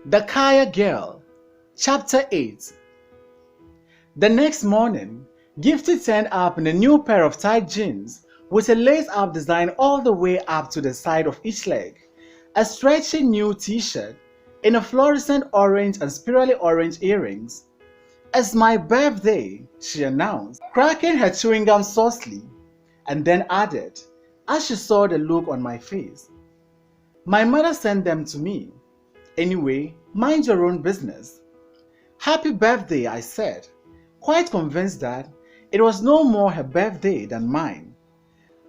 The Kaya Girl, Chapter 8. The next morning, Gifty turned up in a new pair of tight jeans with a lace-up design all the way up to the side of each leg, a stretchy new t-shirt in a fluorescent orange and spirally orange earrings. "It's my birthday," she announced, cracking her chewing gum saucily, and then added, as she saw the look on my face, "My mother sent them to me. Anyway, mind your own business." "Happy birthday," I said, quite convinced that it was no more her birthday than mine.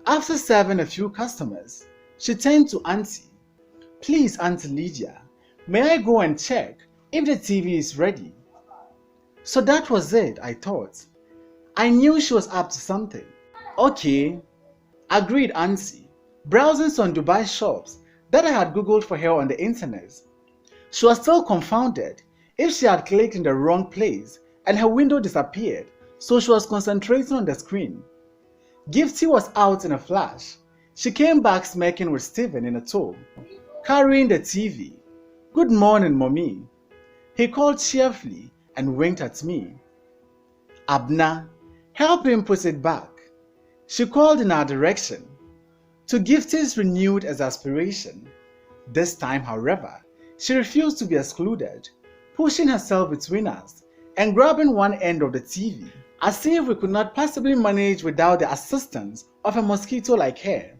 After serving a few customers, she turned to Auntie. "Please, Auntie Lydia, may I go and check if the TV is ready?" So that was it, I thought. I knew she was up to something. "Okay," agreed Auntie, browsing some Dubai shops that I had googled for her on the internet. She was still confounded if she had clicked in the wrong place and her window disappeared, so she was concentrating on the screen. Gifty was out in a flash. She came back smirking with Stephen in a tow, carrying the TV. "Good morning, Mommy," he called cheerfully and winked at me. "Abna, help him put it back," she called in our direction. To Gifty's renewed exasperation, this time, however, she refused to be excluded, pushing herself between us and grabbing one end of the TV, as if we could not possibly manage without the assistance of a mosquito like her.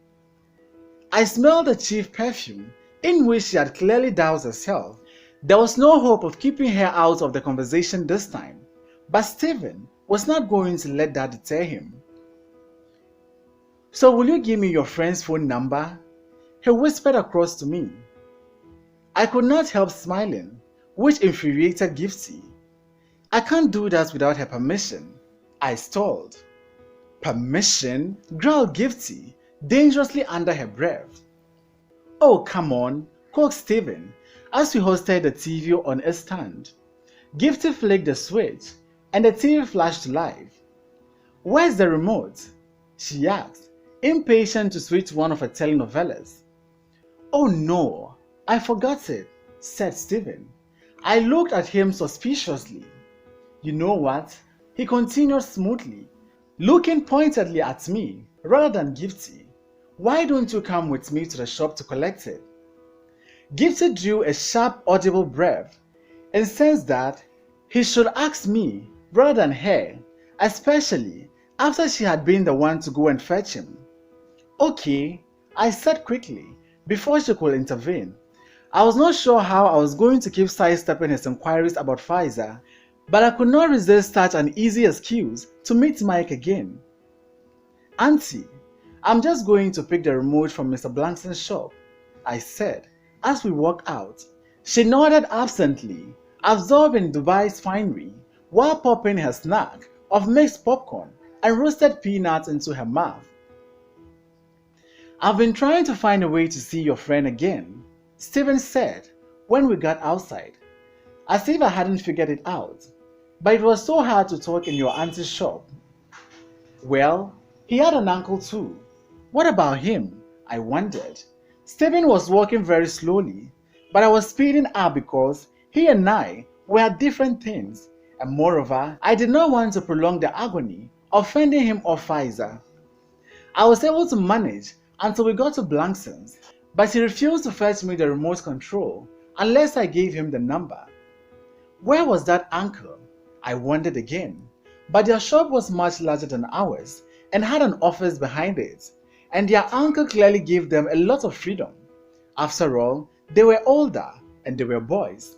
I smelled the cheap perfume in which she had clearly doused herself. There was no hope of keeping her out of the conversation this time, but Stephen was not going to let that deter him. "So will you give me your friend's phone number?" he whispered across to me. I could not help smiling, which infuriated Gifty. "I can't do that without her permission," I stalled. "Permission?" growled Gifty, dangerously under her breath. "Oh, come on," coaxed Stephen, as we hoisted the TV on a stand. Gifty flicked the switch, and the TV flashed to life. "Where's the remote?" she asked, impatient to switch one of her telenovelas. "Oh no, I forgot it," said Stephen. I looked at him suspiciously. "You know what?" he continued smoothly, looking pointedly at me rather than Gifty. "Why don't you come with me to the shop to collect it?" Gifty drew a sharp, audible breath and sensed that he should ask me rather than her, especially after she had been the one to go and fetch him. "Okay," I said quickly before she could intervene. I was not sure how I was going to keep sidestepping his inquiries about Pfizer, but I could not resist such an easy excuse to meet Mike again. "Auntie, I'm just going to pick the remote from Mr. Blankson's shop," I said as we walked out. She nodded absently, absorbing Dubai's finery, while popping her snack of mixed popcorn and roasted peanuts into her mouth. "I've been trying to find a way to see your friend again," Stephen said when we got outside, as if I hadn't figured it out. "But it was so hard to talk in your auntie's shop." Well, he had an uncle too. What about him? I wondered. Stephen was walking very slowly, but I was speeding up because he and I were at different things, and moreover, I did not want to prolong the agony of fending him off Pfizer. I was able to manage until we got to Blankson's, but he refused to fetch me the remote control unless I gave him the number. Where was that uncle? I wondered again, but their shop was much larger than ours and had an office behind it, and their uncle clearly gave them a lot of freedom. After all, they were older and they were boys.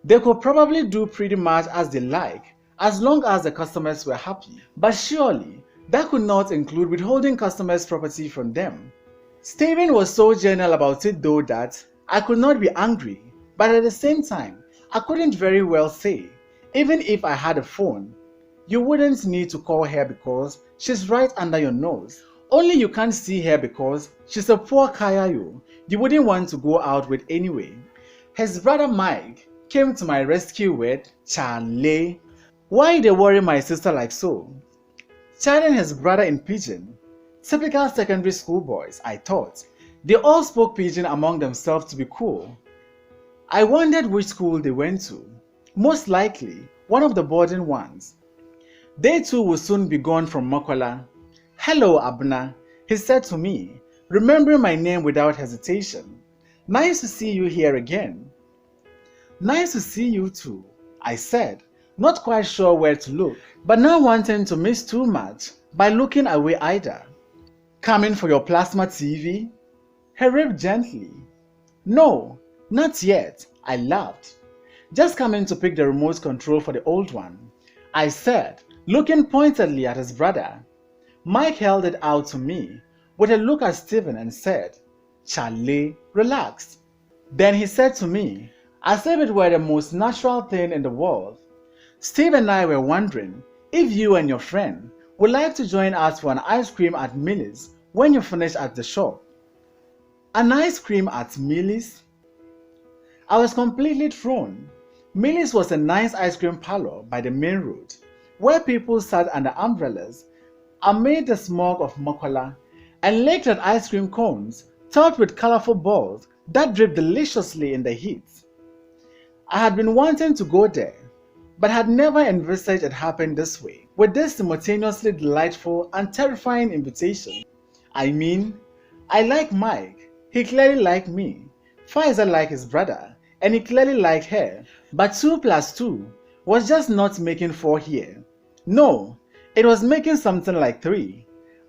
They could probably do pretty much as they like as long as the customers were happy, but surely that could not include withholding customers' property from them. Stephen was so genial about it though that I could not be angry, but at the same time, I couldn't very well say, even if I had a phone, "You wouldn't need to call her because she's right under your nose. Only you can't see her because she's a poor Kayayo you wouldn't want to go out with anyway." His brother Mike came to my rescue with, "Charlie, why they worry my sister like so?" Chiding his brother in pidgin. Typical secondary school boys, I thought. They all spoke pidgin among themselves to be cool. I wondered which school they went to. Most likely, one of the boarding ones. They too will soon be gone from Mokola. "Hello, Abna," he said to me, remembering my name without hesitation. "Nice to see you here again." "Nice to see you too," I said, not quite sure where to look, but not wanting to miss too much by looking away either. "Coming for your plasma TV?" He ripped gently. "No, not yet," I laughed. "Just coming to pick the remote control for the old one," I said, looking pointedly at his brother. Mike held it out to me with a look at Stephen and said, "Charlie, relax." Then he said to me, as if it were the most natural thing in the world, "Steve and I were wondering if you and your friend would like to join us for an ice cream at Millie's when you finish at the shop." An ice cream at Millie's? I was completely thrown. Millie's was a nice ice cream parlor by the main road, where people sat under umbrellas amid the smog of Mokola and licked at ice cream cones topped with colorful balls that dripped deliciously in the heat. I had been wanting to go there, but had never envisaged it happened this way, with this simultaneously delightful and terrifying invitation. I mean, I like Mike, he clearly liked me, Faisal liked his brother, and he clearly liked her, but 2 plus 2 was just not making 4 here. No, it was making something like 3,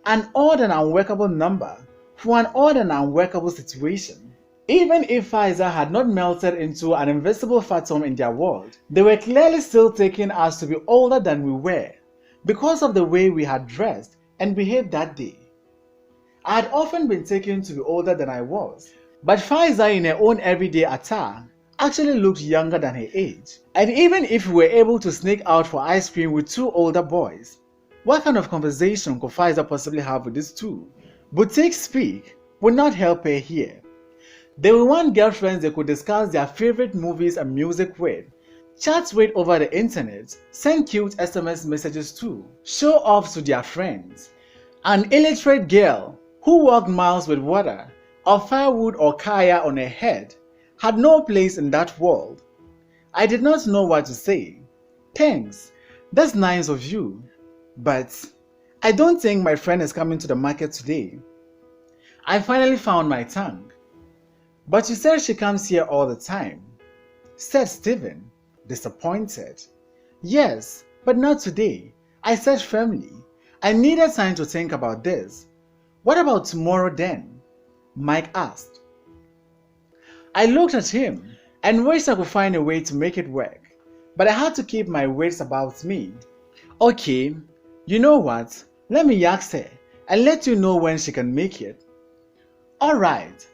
an odd and unworkable number for an odd and unworkable situation. Even if Faisal had not melted into an invisible phantom in their world, they were clearly still taking us to be older than we were because of the way we had dressed and behaved that day. I had often been taken to be older than I was, but Faisal in her own everyday attire actually looked younger than her age. And even if we were able to sneak out for ice cream with 2 older boys, what kind of conversation could Faisal possibly have with these 2? Boutique speak would not help her here. They will want girlfriends they could discuss their favorite movies and music with, chat with over the internet, send cute SMS messages to, show off to their friends. An illiterate girl who walked miles with water or firewood or kaya on her head had no place in that world. I did not know what to say. "Thanks, that's nice of you, but I don't think my friend is coming to the market today." I finally found my tongue. "But you said she comes here all the time," said Stephen, disappointed. "Yes, but not today," I said firmly. I needed time to think about this. "What about tomorrow then?" Mike asked. I looked at him and wished I could find a way to make it work, but I had to keep my wits about me. "Okay, you know what? Let me ask her and let you know when she can make it." "Alright,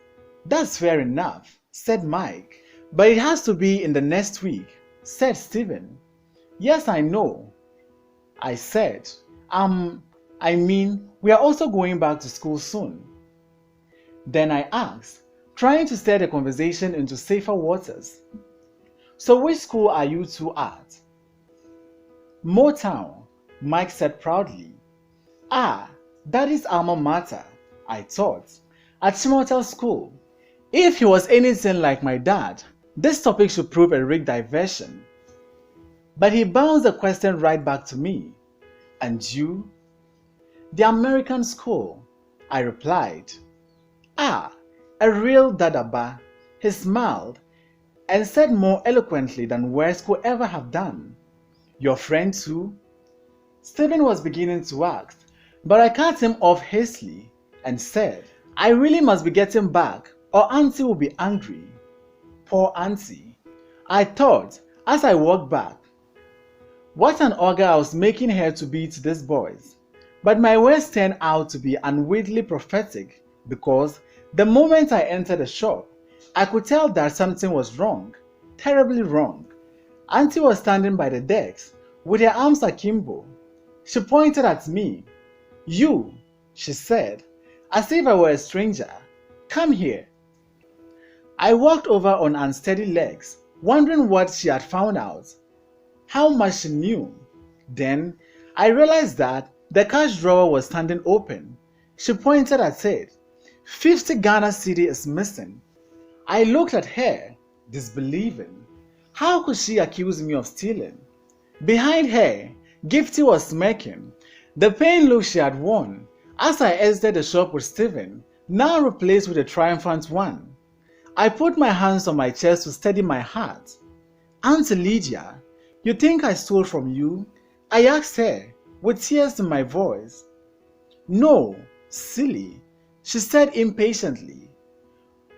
that's fair enough," said Mike. "But it has to be in the next week," said Stephen. "Yes, I know," I said. We are also going back to school soon." Then I asked, trying to steer the conversation into safer waters, "So which school are you 2 at?" "Motown," Mike said proudly. "Ah, that is alma mater," I thought, "at Chimotel School." If he was anything like my dad, this topic should prove a rigged diversion. But he bounced the question right back to me. "And you?" "The American school," I replied. "Ah, a real dadaba," he smiled and said more eloquently than words could ever have done. "Your friend too?" Stephen was beginning to ask, but I cut him off hastily and said, "I really must be getting back or Auntie will be angry." Poor Auntie, I thought as I walked back. What an augur I was making her to be to these boys. But my words turned out to be unwittingly prophetic because the moment I entered the shop, I could tell that something was wrong, terribly wrong. Auntie was standing by the decks with her arms akimbo. She pointed at me. "You," she said, as if I were a stranger. "Come here." I walked over on unsteady legs, wondering what she had found out, how much she knew. Then I realized that the cash drawer was standing open. She pointed at it. 50 Ghana cedi is missing. I looked at her, disbelieving. How could she accuse me of stealing? Behind her, Gifty was smirking. The pain look she had worn as I exited the shop with Stephen, now replaced with a triumphant one. I put my hands on my chest to steady my heart. Auntie Lydia, you think I stole from you? I asked her, with tears in my voice. No, silly, she said impatiently.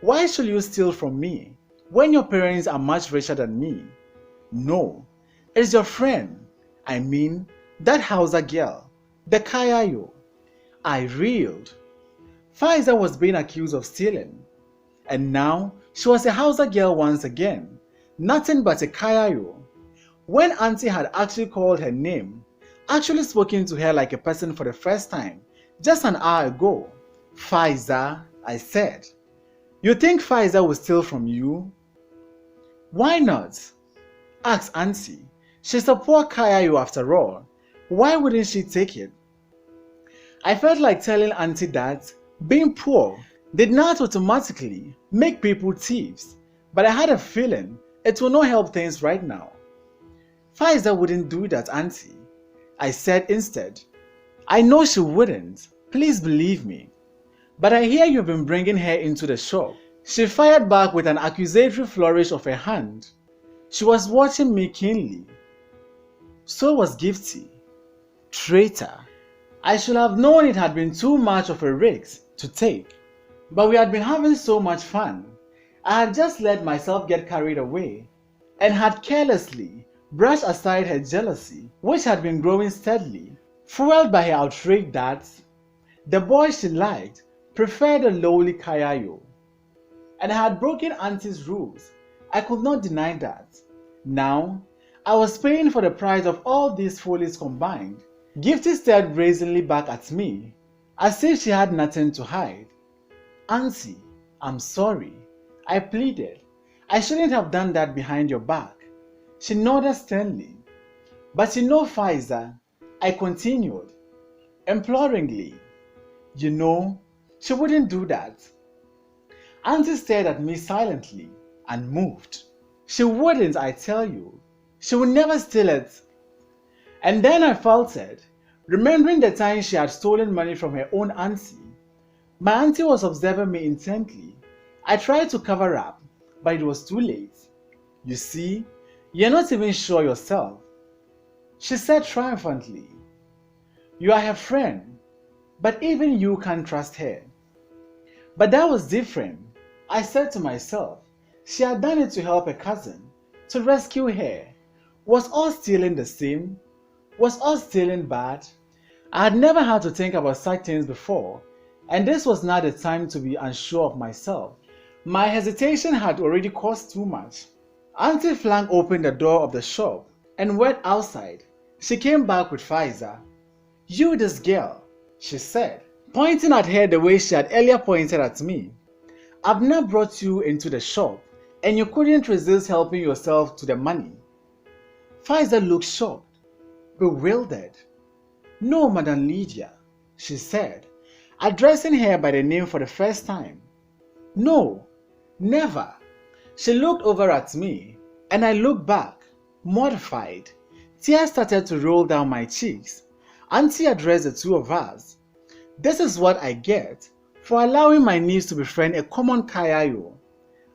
Why should you steal from me when your parents are much richer than me? No, it's your friend. I mean, that Hausa girl, the Kayayo. I reeled. Faiza was being accused of stealing. And now she was a Hausa girl once again, nothing but a Kayayo. When Auntie had actually called her name, actually spoken to her like a person for the first time, just an hour ago. Faiza, I said. You think Faiza will steal from you? Why not? Asked Auntie. She's a poor Kayayo after all. Why wouldn't she take it? I felt like telling Auntie that being poor did not automatically make people thieves, but I had a feeling it will not help things right now. Faiza wouldn't do that, Auntie. I said instead. I know she wouldn't. Please believe me. But I hear you've been bringing her into the shop. She fired back with an accusatory flourish of her hand. She was watching me keenly. So was Gifty. Traitor. I should have known it had been too much of a risk to take. But we had been having so much fun. I had just let myself get carried away and had carelessly brushed aside her jealousy, which had been growing steadily, fueled by her outrage that the boy she liked preferred a lowly Kayayo. And I had broken Auntie's rules. I could not deny that. Now, I was paying for the price of all these follies combined. Gifty stared brazenly back at me, as if she had nothing to hide. Auntie, I'm sorry, I pleaded. I shouldn't have done that behind your back. She nodded sternly. But you know, Faiza, I continued, imploringly. You know, she wouldn't do that. Auntie stared at me silently and moved. She wouldn't, I tell you. She would never steal it. And then I faltered, remembering the time she had stolen money from her own auntie. My auntie was observing me intently. I tried to cover up, but it was too late. You see, you're not even sure yourself. She said triumphantly. You are her friend, but even you can't trust her. But that was different. I said to myself, she had done it to help her cousin, to rescue her. Was all stealing the same? Was all stealing bad? I had never had to think about such things before, and this was not the time to be unsure of myself. My hesitation had already caused too much. Auntie flung open the door of the shop and went outside. She came back with Faiza. You, this girl, she said, pointing at her the way she had earlier pointed at me. I've not brought you into the shop, and you couldn't resist helping yourself to the money. Faiza looked shocked, bewildered. No, Madam Lydia, she said, addressing her by the name for the first time. No, never. She looked over at me, and I looked back, mortified. Tears started to roll down my cheeks. Auntie addressed the two of us. This is what I get for allowing my niece to befriend a common Kayayo.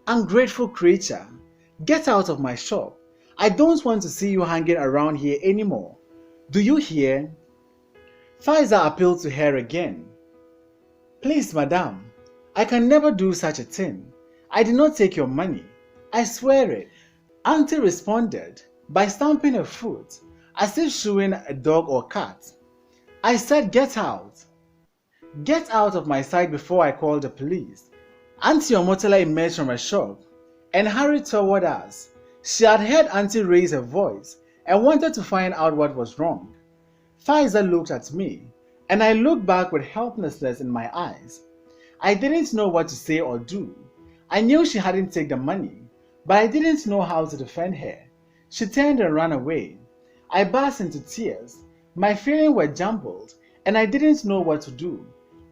Ungrateful creature, get out of my shop. I don't want to see you hanging around here anymore. Do you hear? Faiza appealed to her again. Please, madam, I can never do such a thing. I did not take your money. I swear it. Auntie responded by stamping her foot as if shooing a dog or cat. I said, get out. Get out of my sight before I call the police. Auntie Omotola emerged from her shop and hurried toward us. She had heard Auntie raise her voice and wanted to find out what was wrong. Faiza looked at me, and I looked back with helplessness in my eyes. I didn't know what to say or do. I knew she hadn't taken the money, but I didn't know how to defend her. She turned and ran away. I burst into tears. My feelings were jumbled, and I didn't know what to do.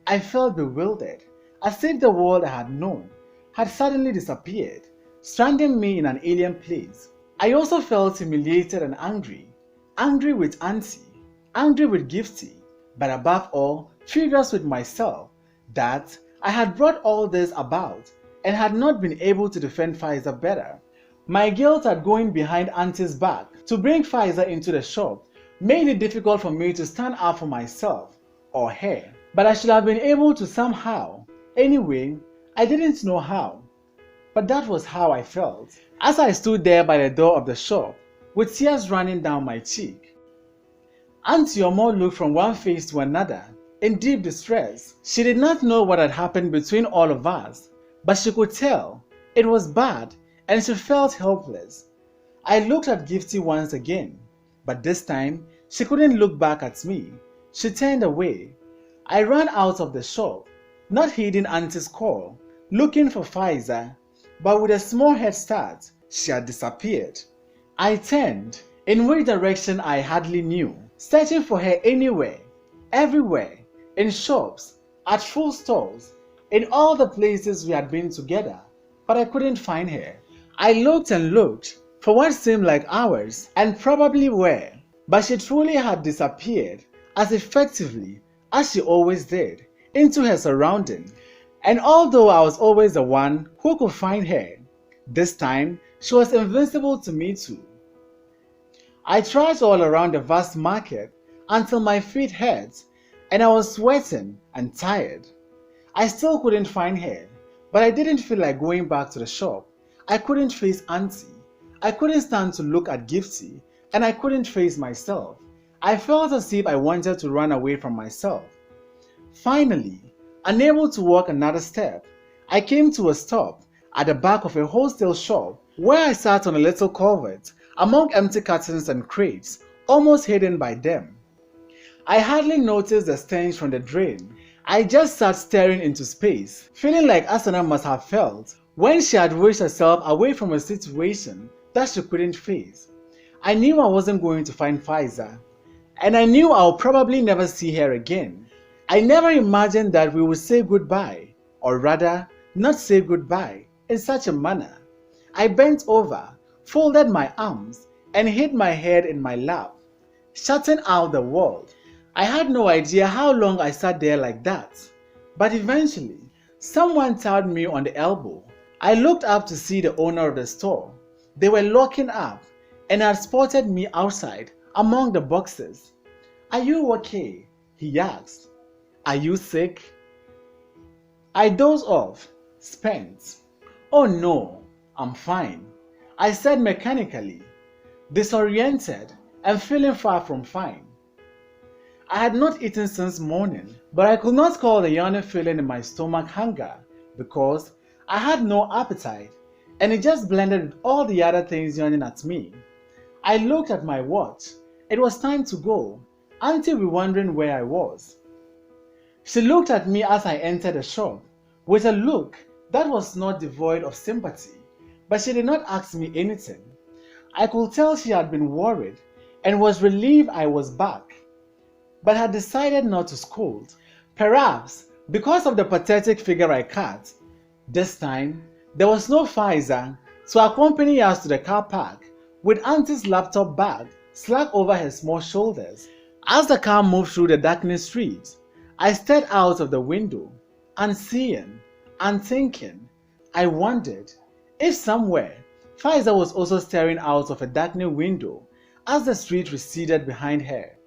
I felt bewildered, as if the world I had known had suddenly disappeared. stranding me in an alien place. I also felt humiliated and angry. Angry with Auntie, angry with Gifty, but above all, furious with myself that I had brought all this about and had not been able to defend Faiza better. My guilt at going behind Auntie's back to bring Faiza into the shop made it difficult for me to stand up for myself or her, but I should have been able to somehow. Anyway, I didn't know how, but that was how I felt as I stood there by the door of the shop with tears running down my cheek. Auntie Omo looked from one face to another in deep distress. She did not know what had happened between all of us, but she could tell it was bad and she felt helpless. I looked at Gifty once again, but this time she couldn't look back at me. She turned away. I ran out of the shop, not heeding Auntie's call, looking for Faiza, but with a small head start, she had disappeared. I turned, in which direction I hardly knew, searching for her anywhere, everywhere, in shops, at food stalls, in all the places we had been together, but I couldn't find her. I looked and looked for what seemed like hours, and probably were, but she truly had disappeared as effectively as she always did into her surrounding. And although I was always the one who could find her, this time she was invincible to me too. I trudged all around the vast market until my feet hurt and I was sweating and tired. I still couldn't find her, but I didn't feel like going back to the shop. I couldn't face Auntie. I couldn't stand to look at Gifty, and I couldn't face myself. I felt as if I wanted to run away from myself. Finally, unable to walk another step, I came to a stop at the back of a wholesale shop where I sat on a little covert among empty cartons and crates, almost hidden by them. I hardly noticed the stench from the drain. I just sat staring into space, feeling like Asana must have felt when she had wished herself away from a situation that she couldn't face. I knew I wasn't going to find Faiza, and I knew I would probably never see her again. I never imagined that we would say goodbye, or rather, not say goodbye, in such a manner. I bent over, folded my arms, and hid my head in my lap, shutting out the world. I had no idea how long I sat there like that, but eventually, someone tapped me on the elbow. I looked up to see the owner of the store. They were locking up and had spotted me outside among the boxes. "Are you okay?" he asked. "Are you sick?" I dozed off, spent. "Oh no, I'm fine," I said mechanically, disoriented and feeling far from fine. I had not eaten since morning, but I could not call the yawning feeling in my stomach hunger because I had no appetite and it just blended with all the other things yawning at me. I looked at my watch. It was time to go. Auntie was wondering where I was. She looked at me as I entered the shop with a look that was not devoid of sympathy, but she did not ask me anything. I could tell she had been worried and was relieved I was back, but had decided not to scold, perhaps because of the pathetic figure I cut. This time, there was no Faiza to accompany us to the car park with Auntie's laptop bag slack over her small shoulders. As the car moved through the darkening street, I stared out of the window, unseeing and thinking. I wondered if somewhere Faiza was also staring out of a darkening window as the street receded behind her.